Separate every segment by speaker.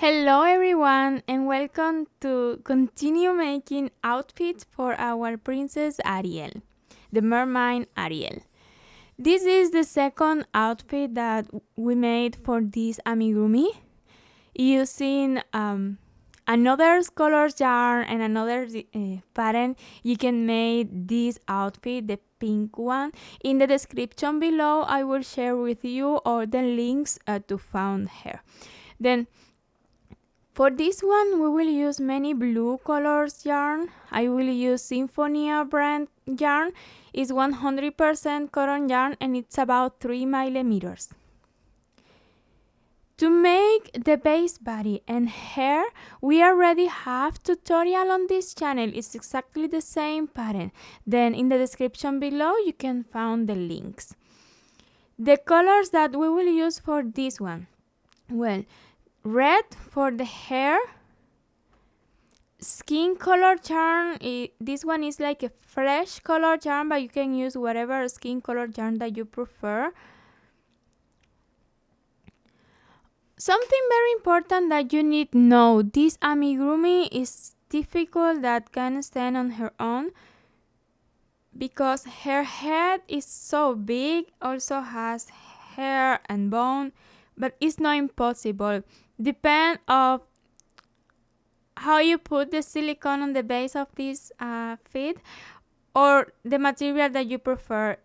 Speaker 1: Hello everyone and welcome to continue making outfits for our princess Ariel, the mermaid Ariel. This is the second outfit that we made for this amigurumi using another color yarn and another pattern. You can make this outfit, the pink one. In the description below I will share with you all the links to find her. Then for this one, we will use many blue colors yarn. I will use Symphonia brand yarn. It's 100% cotton yarn and it's about 3 millimeters. To make the base body and hair, we already have tutorial on this channel. It's exactly the same pattern. Then in the description below, you can find the links. The colors that we will use for this one. Well, red for the hair, skin color yarn. This one is like a fresh color yarn, but you can use whatever skin color yarn that you prefer. Something very important that you need to know: this amigurumi is difficult that can stand on her own because her head is so big, also has hair and bone, but it's not impossible. Depend of how you put the silicone on the base of this feet or the material that you prefer.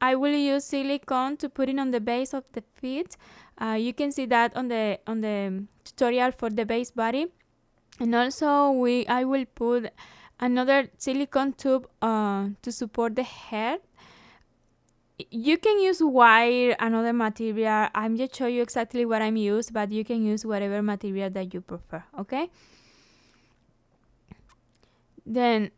Speaker 1: I will use silicone to put it on the base of the feet. You can see that on the tutorial for the base body, and also I will put another silicone tube to support the head. You can use wire, another material. I'm just show you exactly what I'm used, but you can use whatever material that you prefer, okay? Then,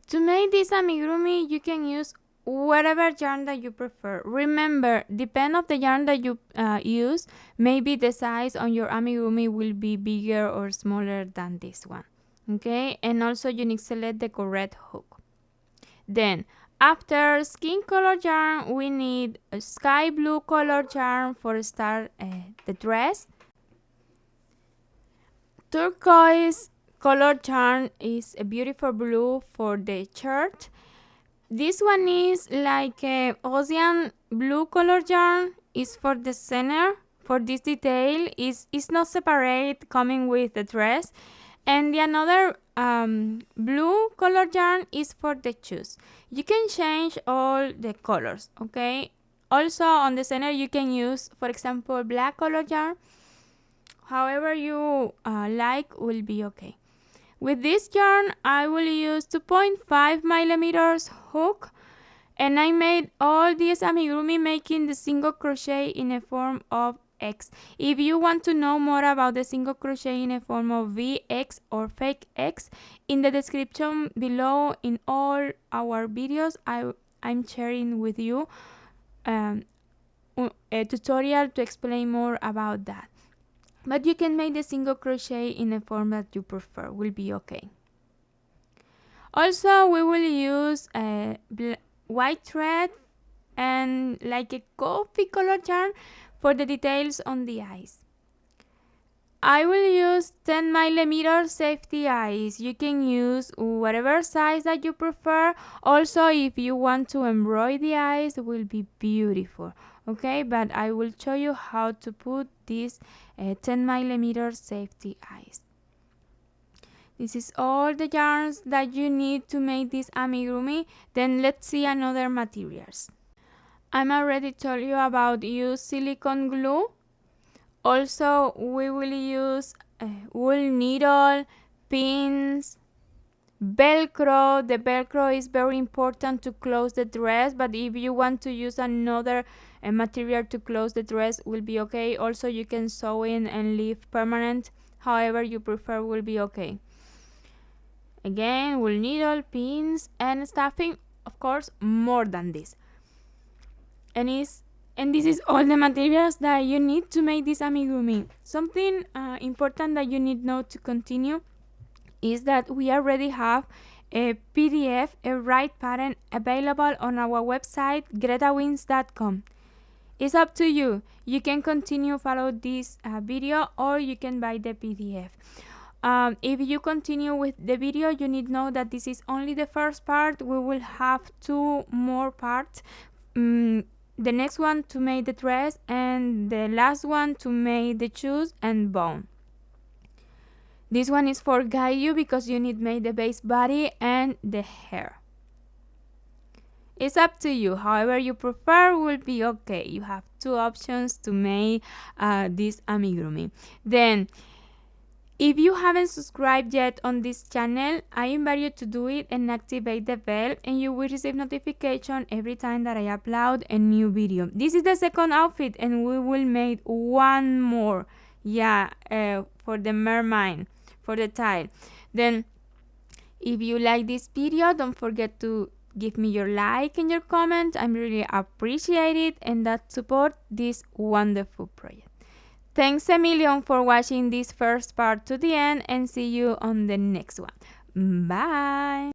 Speaker 1: to make this amigurumi, you can use whatever yarn that you prefer. Remember, depend on the yarn that you use, maybe the size on your amigurumi will be bigger or smaller than this one, okay? And also you need to select the correct hook. Then, after skin color yarn, we need a sky blue color yarn for start the dress. Turquoise color yarn is a beautiful blue for the shirt. This one is like a ocean blue color yarn. Is for the center. For this detail, is not separate, coming with the dress. And the another blue color yarn is for the shoes. You can change all the colors, okay? Also on the center you can use, for example, black color yarn. However you like will be okay. With this yarn I will use 2.5 millimeters hook, and I made all this amigurumi making the single crochet in a form of X. If you want to know more about the single crochet in a form of V, X or fake X, in the description below in all our videos I'm sharing with you a tutorial to explain more about that. But you can make the single crochet in a form that you prefer, will be okay. Also we will use a white thread and like a coffee color yarn for the details on the eyes. I will use 10 millimeter safety eyes. You can use whatever size that you prefer. Also, if you want to embroider the eyes, it will be beautiful, okay? But I will show you how to put these 10 millimeter safety eyes. This is all the yarns that you need to make this amigurumi. Then let's see another materials. I'm already told you about use silicone glue. Also, we will use wool needle, pins, Velcro. The Velcro is very important to close the dress, but if you want to use another material to close the dress, will be okay. Also, you can sew in and leave permanent. However you prefer will be okay. Again, wool needle, pins, and stuffing. Of course, more than this. And this is all the materials that you need to make this amigurumi. Something important that you need to know to continue is that we already have a PDF, a right pattern, available on our website GretaWings.com. It's up to you. You can continue follow this video, or you can buy the PDF. If you continue with the video, you need to know that this is only the first part. We will have 2 more parts. The next one to make the dress, and the last one to make the shoes and bone. This one is for guide you because you need to make the base body and the hair. It's up to you. However you prefer will be okay. You have 2 options to make this amigurumi. Then, if you haven't subscribed yet on this channel, I invite you to do it and activate the bell, and you will receive notification every time that I upload a new video. This is the second outfit, and we will make one more. For the mermaid, for the tile. Then, if you like this video, don't forget to give me your like and your comment. I'm really appreciate it, and that support this wonderful project. Thanks a million for watching this first part to the end, and see you on the next one. Bye.